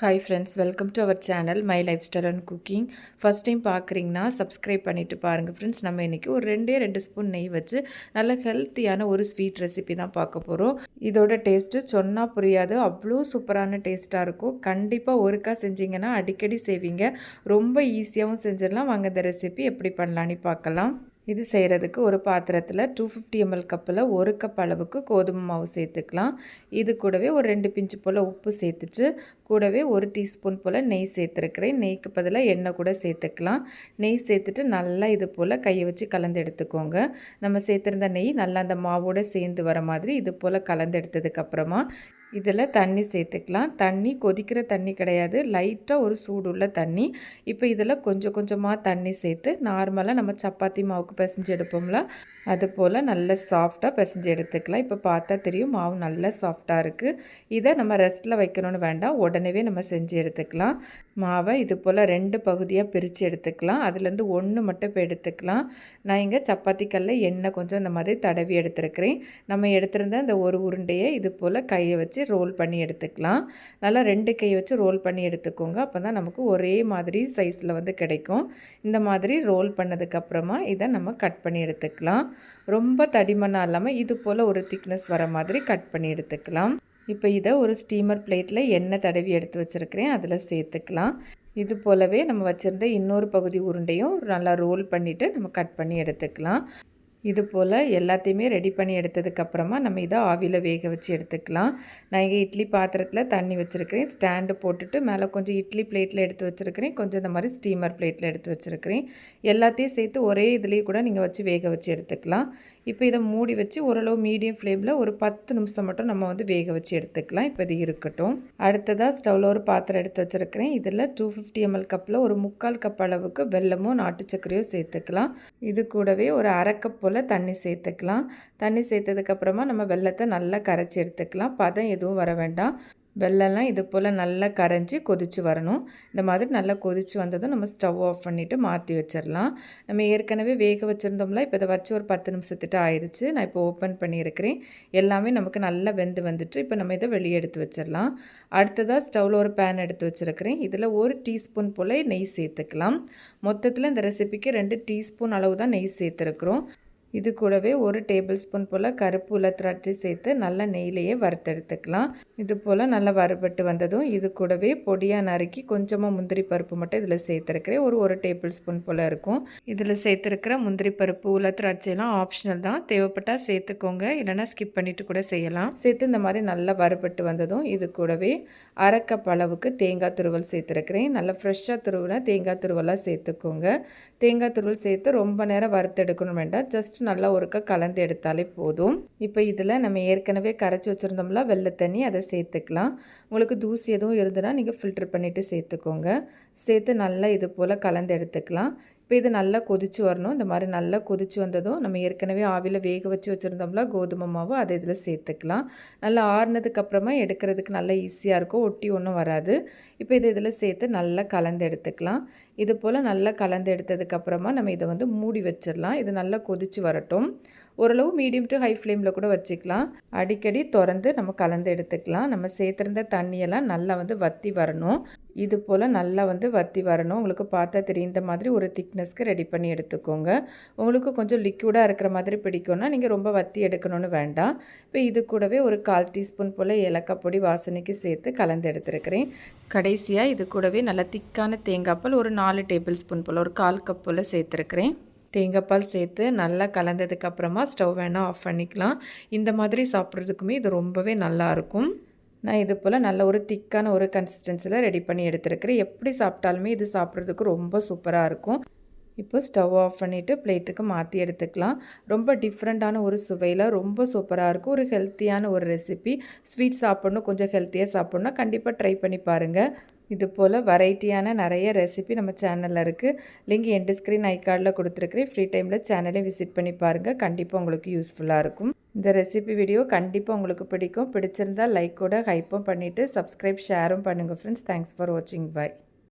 Hi friends, welcome to our channel my life style and cooking. First time பார்க்குறீங்கன்னா subscribe பண்ணிவிட்டு பாருங்கள் friends. நம்ம இன்றைக்கி ஒரு 2 ஸ்பூன் நெய் வச்சு நல்ல ஹெல்த்தியான ஒரு ஸ்வீட் ரெசிபி தான் பார்க்க போகிறோம். இதோட டேஸ்ட்டு சொன்னால் புரியாது, அவ்வளோ சூப்பரான டேஸ்ட்டாக இருக்கும். கண்டிப்பாக ஒருக்கா செஞ்சிங்கன்னா அடிக்கடி செய்வீங்க. ரொம்ப ஈஸியாகவும் செஞ்சிடலாம். வாங்க இந்த ரெசிபி எப்படி பண்ணலான்னு பார்க்கலாம். இது செய்கிறதுக்கு ஒரு பாத்திரத்தில் 250 ml கப்பில் 1 கப் அளவுக்கு கோதுமை மாவு சேர்த்துக்கலாம். இது கூடவே ஒரு 2 பிஞ்சு போல் உப்பு சேர்த்துட்டு கூடவே 1 டீஸ்பூன் போல் நெய் சேர்த்துருக்கிறேன். நெய்க்கு பதிலாக எண்ணெய் கூட சேர்த்துக்கலாம். நெய் சேர்த்துட்டு நல்லா இது போல் கையை வச்சு கலந்து எடுத்துக்கோங்க. நம்ம சேர்த்துருந்த நெய் நல்லா அந்த மாவோடு சேர்ந்து வர மாதிரி இது போல் கலந்து எடுத்ததுக்கப்புறமா இதில் தண்ணி சேர்த்துக்கலாம். தண்ணி கொதிக்கிற தண்ணி கிடையாது, லைட்டாக ஒரு சூடுள்ள தண்ணி. இப்போ இதில் கொஞ்சம் கொஞ்சமாக தண்ணி சேர்த்து நார்மலாக நம்ம சப்பாத்தி மாவுக்கு பிசைஞ்சு எடுப்போம்ல, அது போல் நல்ல சாஃப்டாக பிசைஞ்சு எடுத்துக்கலாம். இப்போ பார்த்தா தெரியும் மாவு நல்ல சாஃப்டாக இருக்குது. இதை நம்ம ரெஸ்ட்டில் வைக்கணும்னு வேண்டாம், உடனே நம்ம செஞ்சு எடுத்துக்கலாம். மாவை இது போல் 2 பகுதியாக பிரித்து எடுத்துக்கலாம். அதுலேருந்து 1 மட்டும் இப்போ எடுத்துக்கலாம். நான் இங்கே சப்பாத்தி கல்ல எண்ணெய் கொஞ்சம் இந்த மாதிரி தடவி எடுத்துருக்கிறேன். நம்ம எடுத்திருந்த அந்த ஒரு உருண்டையை இது போல் கையை வச்சு ரோல் பண்ணி எடுத்துக்கலாம். நல்லா 2 கையை வச்சு ரோல் பண்ணி எடுத்துக்கோங்க. அப்போ தான் நமக்கு ஒரே மாதிரி சைஸில் கிடைக்கும். இந்த மாதிரி ரோல் பண்ணதுக்கப்புறமா இதை நம்ம கட் பண்ணி எடுத்துக்கலாம். ரொம்ப தடிமனாக இல்லாமல் இது போல் ஒரு திக்னஸ் வர மாதிரி கட் பண்ணி எடுத்துக்கலாம். இப்போ இதை ஒரு ஸ்டீமர் பிளேட்டில் எண்ணெய் தடவி எடுத்து வச்சுருக்கிறேன், அதில் சேர்த்துக்கலாம். இது போலவே நம்ம வச்சுருந்த இன்னொரு பகுதி உருண்டையும் நல்லா ரோல் பண்ணிவிட்டு நம்ம கட் பண்ணி எடுத்துக்கலாம். இது போல் எல்லாத்தையுமே ரெடி பண்ணி எடுத்ததுக்கப்புறமா நம்ம இதை ஆவியில் வேக வச்சு எடுத்துக்கலாம். நான் இங்கே இட்லி பாத்திரத்தில் தண்ணி வச்சுருக்கிறேன். ஸ்டாண்டு போட்டுட்டு மேலே கொஞ்சம் இட்லி பிளேட்டில் எடுத்து வச்சுருக்கிறேன், கொஞ்சம் இந்த மாதிரி ஸ்டீமர் பிளேட்டில் எடுத்து வச்சுருக்கிறேன். எல்லாத்தையும் சேர்த்து ஒரே இதுலேயே கூட நீங்கள் வச்சு வேக வச்சு எடுத்துக்கலாம். இப்போ இதை மூடி வச்சு ஓரளவு மீடியம் ஃப்ளேமில் ஒரு 10 நிமிஷம் மட்டும் நம்ம வேக வச்சு எடுத்துக்கலாம். இப்போ இது இருக்கட்டும். அடுத்ததாக ஸ்டவ்வில் ஒரு பாத்திரம் எடுத்து வச்சுருக்கிறேன். இதில் 250 ml கப்பில் ஒரு 3/4 கப் அளவுக்கு வெல்லமோ நாட்டு சர்க்கரையோ சேர்த்துக்கலாம். இது கூடவே ஒரு 1/2 கப் தண்ணி சேர்த்துக்கலாம். தண்ணி சேர்த்ததுக்கப்புறமா நம்ம வெல்லத்தை நல்லா கரைச்சி எடுத்துக்கலாம். பதம் எதுவும் வர வேண்டாம். வெல்லம்லாம் இது போல் நல்லா கரைஞ்சி கொதித்து வரணும். இந்த மாதிரி நல்லா கொதித்து வந்ததும் நம்ம ஸ்டவ் ஆஃப் பண்ணிவிட்டு மாற்றி வச்சிடலாம். நம்ம ஏற்கனவே வேக வச்சுருந்தோம்ல, இப்போ இதை வச்சு ஒரு 10 நிமிஷத்துட்டு ஆயிடுச்சு. நான் இப்போ ஓப்பன் பண்ணியிருக்கிறேன். எல்லாமே நமக்கு நல்லா வெந்து வந்துட்டு இப்போ நம்ம இதை வெளியே எடுத்து வச்சிடலாம். அடுத்ததாக ஸ்டவ்வில் ஒரு பேன் எடுத்து வச்சுருக்கிறேன். இதில் 1 டீஸ்பூன் போல் நெய் சேர்த்துக்கலாம். மொத்தத்தில் இந்த ரெசிபிக்கு 2 டீஸ்பூன் அளவு தான் நெய் சேர்த்துருக்குறோம். இது கூடவே 1 டேபிள் ஸ்பூன் போல் கருப்பு உலர் திராட்சை சேர்த்து நல்லா நெய்லேயே வறுத்தெடுத்துக்கலாம். இது போல் நல்லா வறுபட்டு வந்ததும் இது கூடவே பொடியாக நறுக்கி கொஞ்சமாக முந்திரி பருப்பு மட்டும் இதில் சேர்த்துருக்கிறேன். ஒரு டேபிள் ஸ்பூன் போல் இருக்கும். இதில் சேர்த்துருக்கிற முந்திரி பருப்பு உலர் திராட்சைலாம் ஆப்ஷனல் தான், தேவைப்பட்டால் சேர்த்துக்கோங்க, இல்லைனா ஸ்கிப் பண்ணிவிட்டு கூட செய்யலாம். சேர்த்து இந்த மாதிரி நல்லா வறுபட்டு வந்ததும் இது கூடவே 1/2 கப் அளவுக்கு தேங்காய் துருவல் சேர்த்துருக்கிறேன். நல்லா ஃப்ரெஷ்ஷாக துருவினா தேங்காய் துருவலாக சேர்த்துக்கோங்க. தேங்காய் துருவல் சேர்த்து ரொம்ப நேரம் வறுத்தெடுக்கணும் வேண்டாம், ஜஸ்ட் நல்லா ஒருக்க கலந்து எடுத்தாலே போதும். இப்போ இதில் நம்ம ஏற்கனவே கரைச்சி வச்சுருந்தோம்ல வெள்ளை தண்ணி, அதை சேர்த்துக்கலாம். உங்களுக்கு தூசி எதுவும் இருந்ததுன்னா நீங்கள் ஃபில்டர் பண்ணிவிட்டு சேர்த்துக்கோங்க. சேர்த்து நல்லா இது போல் கலந்து எடுத்துக்கலாம். இப்போ இது நல்லா கொதித்து வரணும். இந்த மாதிரி நல்லா கொதித்து வந்ததும் நம்ம ஏற்கனவே ஆவியில் வேக வச்சு வச்சுருந்தோம்ல கோதுமை மாவு, அதை இதில் சேர்த்துக்கலாம். நல்லா ஆறுனதுக்கப்புறமா எடுக்கிறதுக்கு நல்லா ஈஸியாக இருக்கும், ஒட்டி ஒன்றும் வராது. இப்போ இதில் சேர்த்து நல்லா கலந்து எடுத்துக்கலாம். இது போல் நல்லா கலந்து எடுத்ததுக்கப்புறமா நம்ம இதை மூடி வச்சிடலாம். இது நல்லா கொதித்து வரட்டும். ஓரளவு மீடியம் டு ஹை ஃப்ளேமில் கூட வச்சுக்கலாம். அடிக்கடி திறந்து நம்ம கலந்து எடுத்துக்கலாம். நம்ம சேர்த்துருந்த தண்ணியெல்லாம் நல்லா வற்றி வரணும். இது போல் நல்லா வற்றி வரணும். உங்களுக்கு பார்த்தா தெரியும், இந்த மாதிரி ஒரு திக்னஸ்க்கு ரெடி பண்ணி எடுத்துக்கோங்க. உங்களுக்கு கொஞ்சம் லிக்விடாக இருக்கிற மாதிரி பிடிக்கும்னா நீங்கள் ரொம்ப வற்றி எடுக்கணும்னு வேண்டாம். இப்போ இது கூடவே ஒரு 1/4 டீஸ்பூன் போல் ஏலக்காய் பொடி வாசனைக்கு சேர்த்து கலந்து எடுத்துருக்கிறேன். கடைசியாக இது கூடவே நல்லா திக்கான தேங்காய் பால் ஒரு 4 டேபிள் ஸ்பூன் போல் ஒரு 1/4 கப் போல் சேர்த்துருக்கிறேன். தேங்காய் பால் சேர்த்து நல்லா கலந்ததுக்கப்புறமா ஸ்டவ் வேணால் ஆஃப் பண்ணிக்கலாம். இந்த மாதிரி சாப்பிட்றதுக்குமே இது ரொம்பவே நல்லாயிருக்கும். நான் இது போல் நல்ல ஒரு திக்கான ஒரு கன்சிஸ்டன்சியில் ரெடி பண்ணி எடுத்துருக்கிறேன். எப்படி சாப்பிட்டாலுமே இது சாப்பிட்றதுக்கு ரொம்ப சூப்பராக இருக்கும். இப்போ ஸ்டவ் ஆஃப் பண்ணிவிட்டு பிளேட்டுக்கு மாற்றி எடுத்துக்கலாம். ரொம்ப டிஃப்ரெண்ட்டான ஒரு சுவையில் ரொம்ப சூப்பராக இருக்கும். ஒரு ஹெல்த்தியான ஒரு ரெசிபி. ஸ்வீட் சாப்பிட்ணும், கொஞ்சம் ஹெல்த்தியாக சாப்பிட்ணுன்னா கண்டிப்பாக ட்ரை பண்ணி பாருங்கள். இது போல் வெரைட்டியான நிறைய ரெசிபி நம்ம சேனலில் இருக்குது. லிங்க் எண்ட் ஸ்க்ரீன் ஐ கார்டில் கொடுத்துருக்குறேன். ஃப்ரீ டைமில் சேனலை விசிட் பண்ணி பாருங்கள். கண்டிப்பாக உங்களுக்கு யூஸ்ஃபுல்லாக இருக்கும். இந்த ரெசிபி வீடியோ கண்டிப்பாக உங்களுக்கு பிடிக்கும். பிடிச்சிருந்தால் லைக்கோட ஹைப்பும் பண்ணிவிட்டு சப்ஸ்கிரைப் ஷேரும் பண்ணுங்கள் ஃப்ரெண்ட்ஸ். தேங்க்ஸ் ஃபார் வாட்சிங். பை.